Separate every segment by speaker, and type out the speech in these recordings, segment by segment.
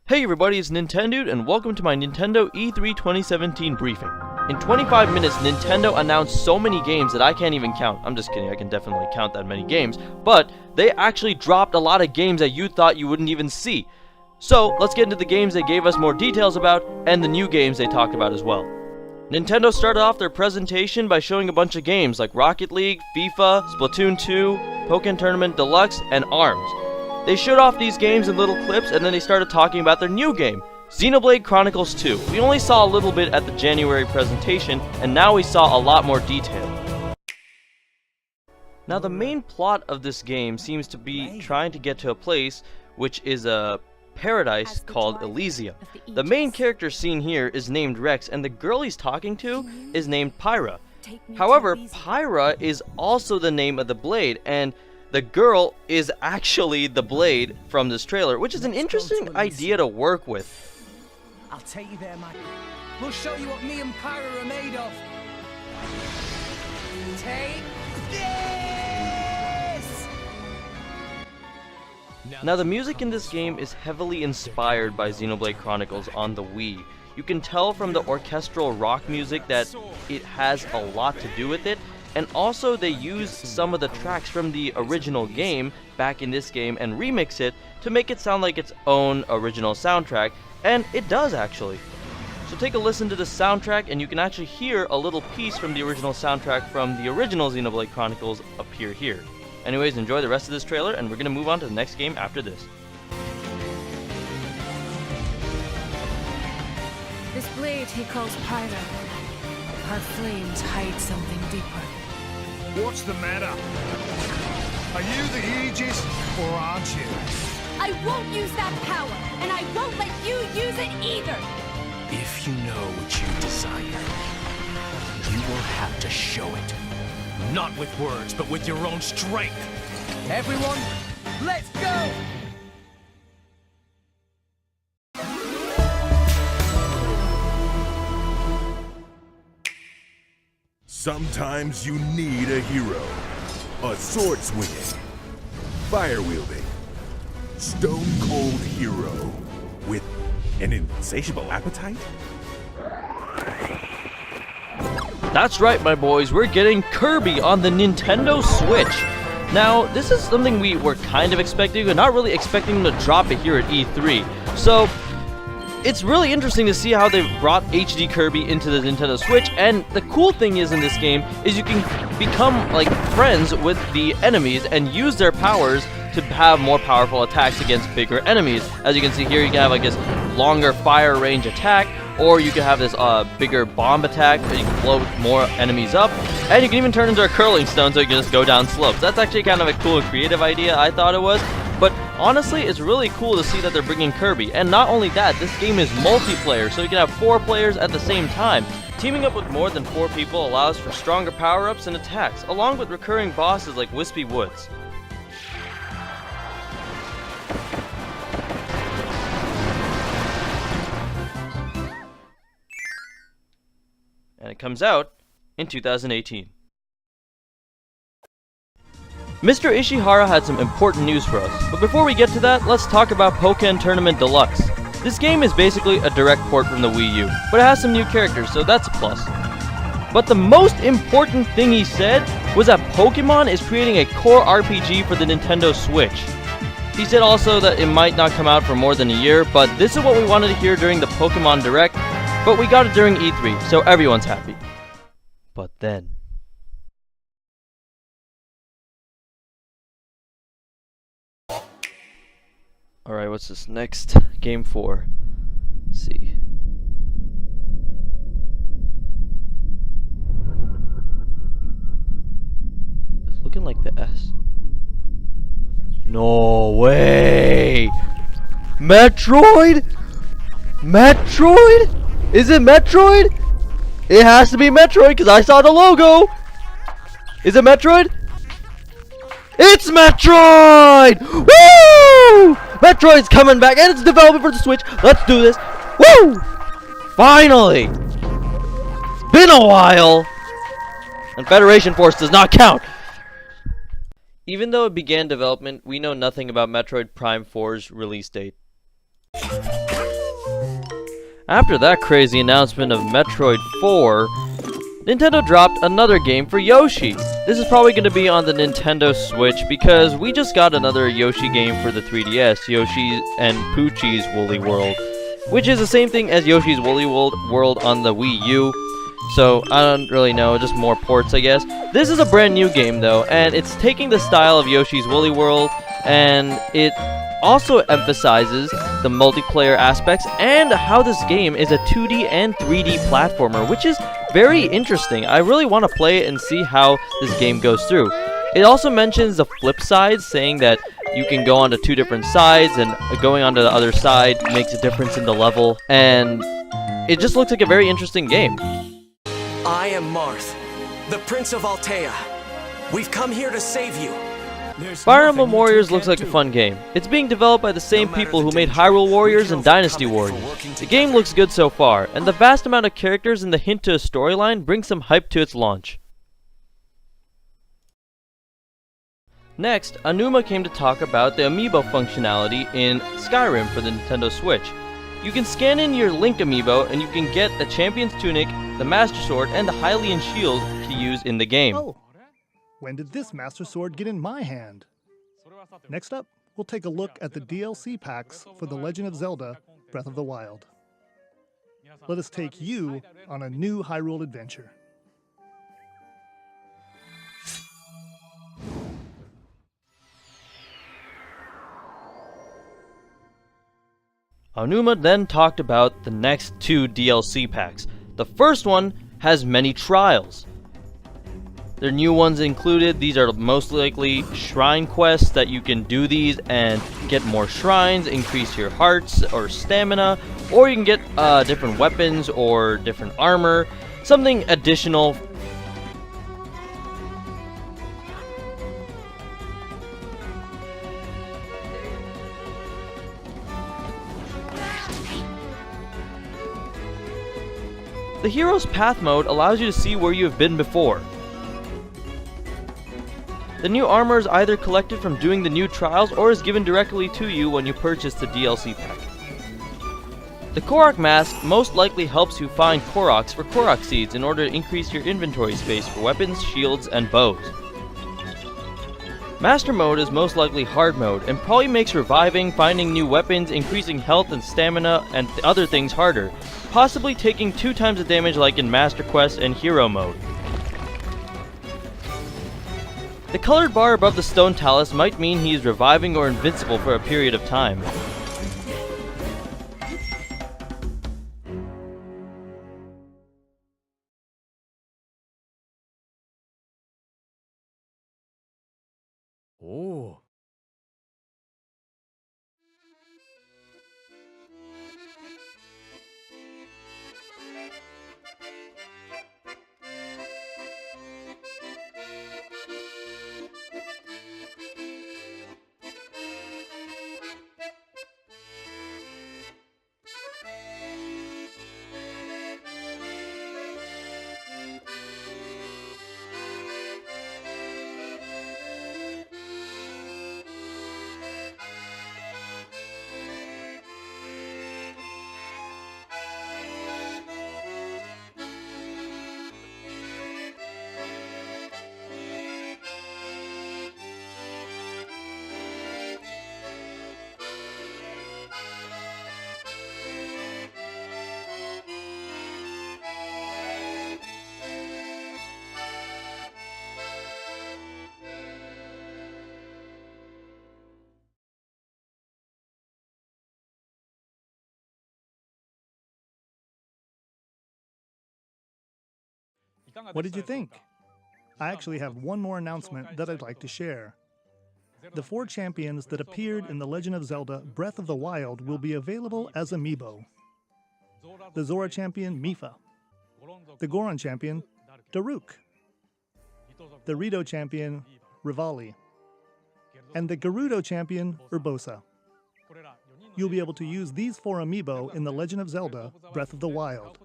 Speaker 1: Hey everybody, it's Nintendude, and welcome to my Nintendo E3 2017 briefing. In 25 minutes, Nintendo announced so many games that I can't even count. I'm just kidding, I can definitely count that many games, but they actually dropped a lot of games that you thought you wouldn't even see. So, let's get into the games they gave us more details about, and the new games they talked about as well. Nintendo started off their presentation by showing a bunch of games like Rocket League, FIFA, Splatoon 2, Pokken Tournament Deluxe, and ARMS. They showed off these games in little clips, and then they started talking about their new game, Xenoblade Chronicles 2. We only saw a little bit at the January presentation, and now we saw a lot more detail. Now the main plot of this game seems to be trying to get to a place which is a paradise called Elysia. The main character seen here is named Rex, and the girl he's talking to is named Pyra. However, Pyra is also the name of the blade, and the girl is actually the blade from this trailer, which is an interesting idea to work with.
Speaker 2: I'll take you there, Mike. We'll show you what me and Pyra are made of. Take this!
Speaker 1: Now the music in this game is heavily inspired by Xenoblade Chronicles on the Wii. You can tell from the orchestral rock music that it has a lot to do with it. And also they use some of the tracks from the original game back in this game and remix it to make it sound like its own original soundtrack, and it does actually. So take a listen to the soundtrack and you can actually hear a little piece from the original soundtrack from the original Xenoblade Chronicles appear here. Anyways, enjoy the rest of this trailer, and we're going to move on to the next game after this.
Speaker 3: This blade he calls Pyra. Her flames hide something deeper.
Speaker 4: What's the matter? Are you the Aegis, or aren't you?
Speaker 5: I won't use that power, and I won't let you use it either!
Speaker 6: If you know what you desire, you will have to show it. Not with words, but with your own strength.
Speaker 2: Everyone, let's go!
Speaker 4: Sometimes you need a hero. A sword swinging, fire wielding, stone cold hero with an insatiable appetite?
Speaker 1: That's right, my boys, we're getting Kirby on the Nintendo Switch. Now, this is something we were kind of expecting, but not really expecting them to drop it here at E3. So, it's really interesting to see how they've brought HD Kirby into the Nintendo Switch, and the cool thing is in this game is you can become like friends with the enemies and use their powers to have more powerful attacks against bigger enemies. As you can see here, you can have like this longer fire range attack, or you can have this bigger bomb attack, and you can blow more enemies up, and you can even turn into a curling stone so you can just go down slopes. That's actually kind of a cool and creative idea, I thought it was. But honestly, it's really cool to see that they're bringing Kirby. And not only that, this game is multiplayer, so you can have 4 players at the same time. Teaming up with more than 4 people allows for stronger power-ups and attacks, along with recurring bosses like Wispy Woods. And it comes out in 2018. Mr. Ishihara had some important news for us, but before we get to that, let's talk about Pokken Tournament Deluxe. This game is basically a direct port from the Wii U, but it has some new characters, so that's a plus. But the most important thing he said was that Pokemon is creating a core RPG for the Nintendo Switch. He said also that it might not come out for more than a year, but this is what we wanted to hear during the Pokemon Direct, but we got it during E3, so everyone's happy. But then... Alright, what's this next? Game 4. Let's see. It's looking like the S. No way! Metroid? Metroid? Is it Metroid? It has to be Metroid because I saw the logo! Is it Metroid? It's Metroid! Woo! Metroid's coming back, and it's developing for the Switch. Let's do this. Woo! Finally! It's been a while! And Federation Force does not count. Even though it began development, we know nothing about Metroid Prime 4's release date. After that crazy announcement of Metroid 4, Nintendo dropped another game for Yoshi. This is probably going to be on the Nintendo Switch because we just got another Yoshi game for the 3DS, Yoshi and Poochie's Woolly World, which is the same thing as Yoshi's Woolly World on the Wii U. So, I don't really know, just more ports, I guess. This is a brand new game, though, and it's taking the style of Yoshi's Woolly World, and it also emphasizes the multiplayer aspects and how this game is a 2D and 3D platformer, which is very interesting. I really want to play it and see how this game goes through. It also mentions the flip side, saying that you can go onto two different sides, and going onto the other side makes a difference in the level, and it just looks like a very interesting game.
Speaker 7: I am Marth, the Prince of Altea. We've come here to save you.
Speaker 1: Fire Emblem Warriors looks like a fun game. It's being developed by the same people who made Hyrule Warriors and Dynasty Warriors. The game looks good so far, and the vast amount of characters and the hint to a storyline brings some hype to its launch. Next, Aonuma came to talk about the amiibo functionality in Skyrim for the Nintendo Switch. You can scan in your Link amiibo and you can get the Champion's Tunic, the Master Sword, and the Hylian Shield to use in the game.
Speaker 8: Oh, when did this Master Sword get in my hand? Next up, we'll take a look at the DLC packs for The Legend of Zelda Breath of the Wild. Let us take you on a new Hyrule adventure.
Speaker 1: Aonuma then talked about the next two DLC packs. The first one has many trials. Their new ones included, these are most likely shrine quests that you can do these and get more shrines, increase your hearts or stamina, or you can get different weapons or different armor, something additional. The Hero's Path mode allows you to see where you have been before. The new armor is either collected from doing the new trials or is given directly to you when you purchase the DLC pack. The Korok mask most likely helps you find Koroks for Korok seeds in order to increase your inventory space for weapons, shields, and bows. Master mode is most likely hard mode and probably makes reviving, finding new weapons, increasing health and stamina, and other things harder, possibly taking 2 times the damage like in Master Quest and Hero mode. The colored bar above the stone talus might mean he is reviving or invincible for a period of time.
Speaker 6: Oh.
Speaker 8: What did you think? I actually have one more announcement that I'd like to share. The 4 champions that appeared in The Legend of Zelda Breath of the Wild will be available as amiibo. The Zora champion, Mipha. The Goron champion, Daruk. The Rito champion, Rivali. And the Gerudo champion, Urbosa. You'll be able to use these 4 amiibo in The Legend of Zelda Breath of the Wild.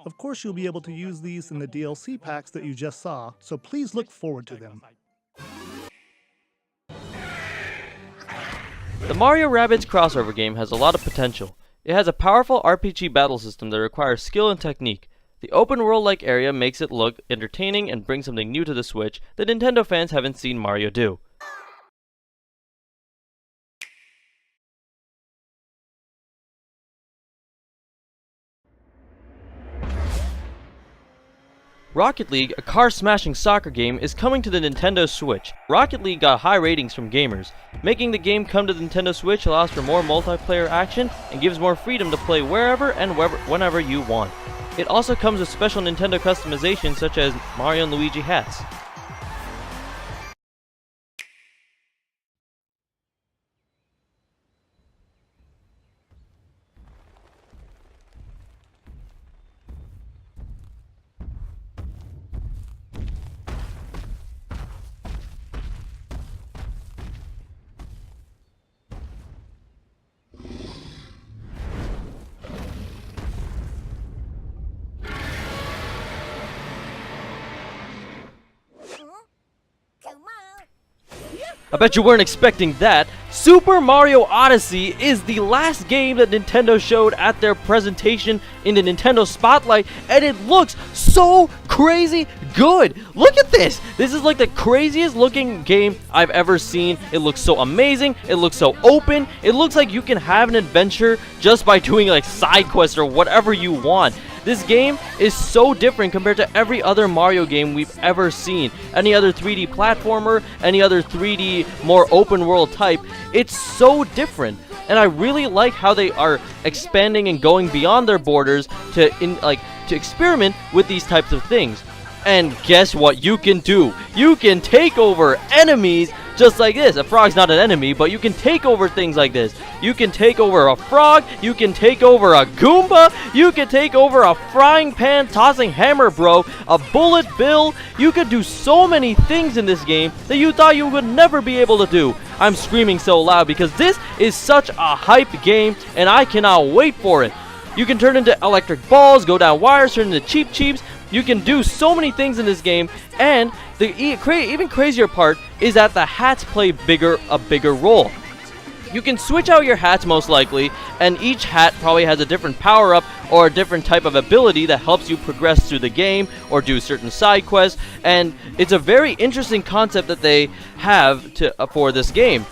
Speaker 8: Of course, you'll be able to use these in the DLC packs that you just saw, so please look forward to them.
Speaker 1: The Mario Rabbids crossover game has a lot of potential. It has a powerful RPG battle system that requires skill and technique. The open world-like area makes it look entertaining and brings something new to the Switch that Nintendo fans haven't seen Mario do. Rocket League, a car-smashing soccer game, is coming to the Nintendo Switch. Rocket League got high ratings from gamers. Making the game come to the Nintendo Switch allows for more multiplayer action and gives more freedom to play wherever and whenever you want. It also comes with special Nintendo customization such as Mario and Luigi hats. I bet you weren't expecting that. Super Mario Odyssey is the last game that Nintendo showed at their presentation in the Nintendo Spotlight, and it looks so crazy good. Look at this. This is like the craziest looking game I've ever seen. It looks so amazing. It looks so open. It looks like you can have an adventure just by doing like side quests or whatever you want. This game is so different compared to every other Mario game we've ever seen. Any other 3D platformer, any other 3D more open world type. It's so different. And I really like how they are expanding and going beyond their borders to experiment with these types of things. And guess what you can do? You can take over enemies just like this. A frog's not an enemy, but you can take over things like this. You can take over a frog, you can take over a Goomba, you can take over a frying pan tossing hammer bro, a bullet bill. You could do so many things in this game that you thought you would never be able to do. I'm screaming so loud because this is such a hype game and I cannot wait for it. You can turn into electric balls, go down wires, turn into cheeps. You can do so many things in this game, and the even crazier part is that the hats play a bigger role. You can switch out your hats most likely, and each hat probably has a different power-up or a different type of ability that helps you progress through the game or do certain side quests, and it's a very interesting concept that they have for this game.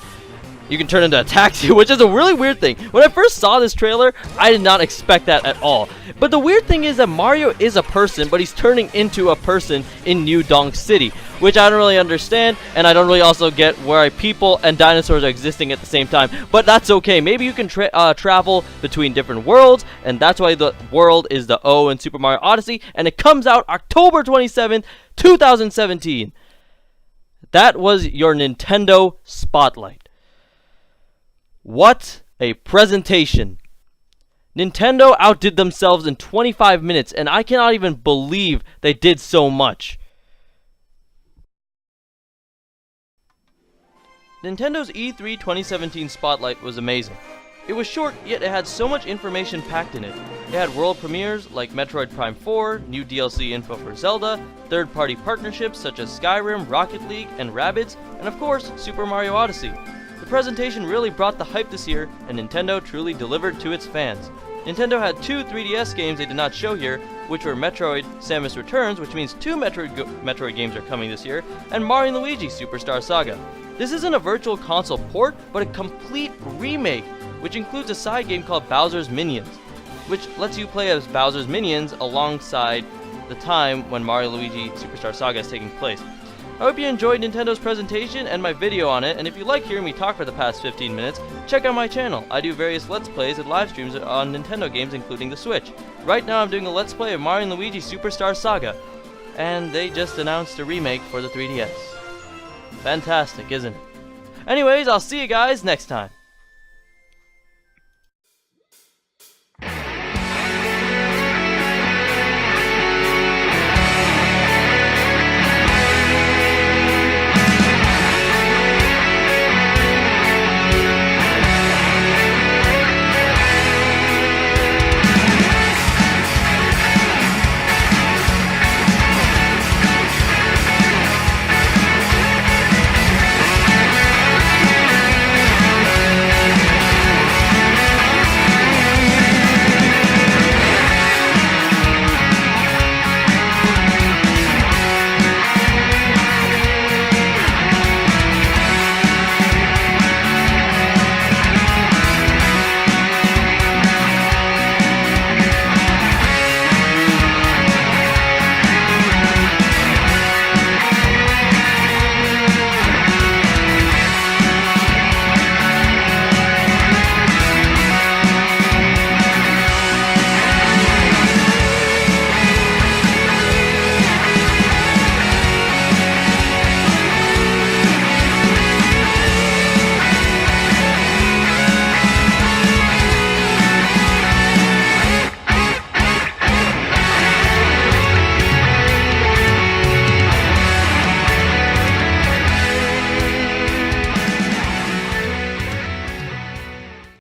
Speaker 1: You can turn into a taxi, which is a really weird thing. When I first saw this trailer, I did not expect that at all. But the weird thing is that Mario is a person, but he's turning into a person in New Donk City, which I don't really understand, and I don't really also get why people and dinosaurs are existing at the same time. But that's okay. Maybe you can travel between different worlds, and that's why the world is the O in Super Mario Odyssey, and it comes out October 27th, 2017. That was your Nintendo Spotlight. What a presentation. Nintendo outdid themselves in 25 minutes, and I cannot even believe they did so much. Nintendo's E3 2017 Spotlight was amazing. It was short, yet it had so much information packed in it. It had world premieres like Metroid Prime 4, new DLC info for Zelda, third-party partnerships such as Skyrim, Rocket League, and Rabbids, and of course, Super Mario Odyssey. The presentation really brought the hype this year, and Nintendo truly delivered to its fans. Nintendo had two 3DS games they did not show here, which were Metroid Samus Returns, which means two Metroid games are coming this year, and Mario & Luigi Superstar Saga. This isn't a virtual console port, but a complete remake, which includes a side game called Bowser's Minions, which lets you play as Bowser's Minions alongside the time when Mario & Luigi Superstar Saga is taking place. I hope you enjoyed Nintendo's presentation and my video on it, and if you like hearing me talk for the past 15 minutes, check out my channel. I do various Let's Plays and live streams on Nintendo games, including the Switch. Right now I'm doing a Let's Play of Mario & Luigi Superstar Saga, and they just announced a remake for the 3DS. Fantastic, isn't it? Anyways, I'll see you guys next time.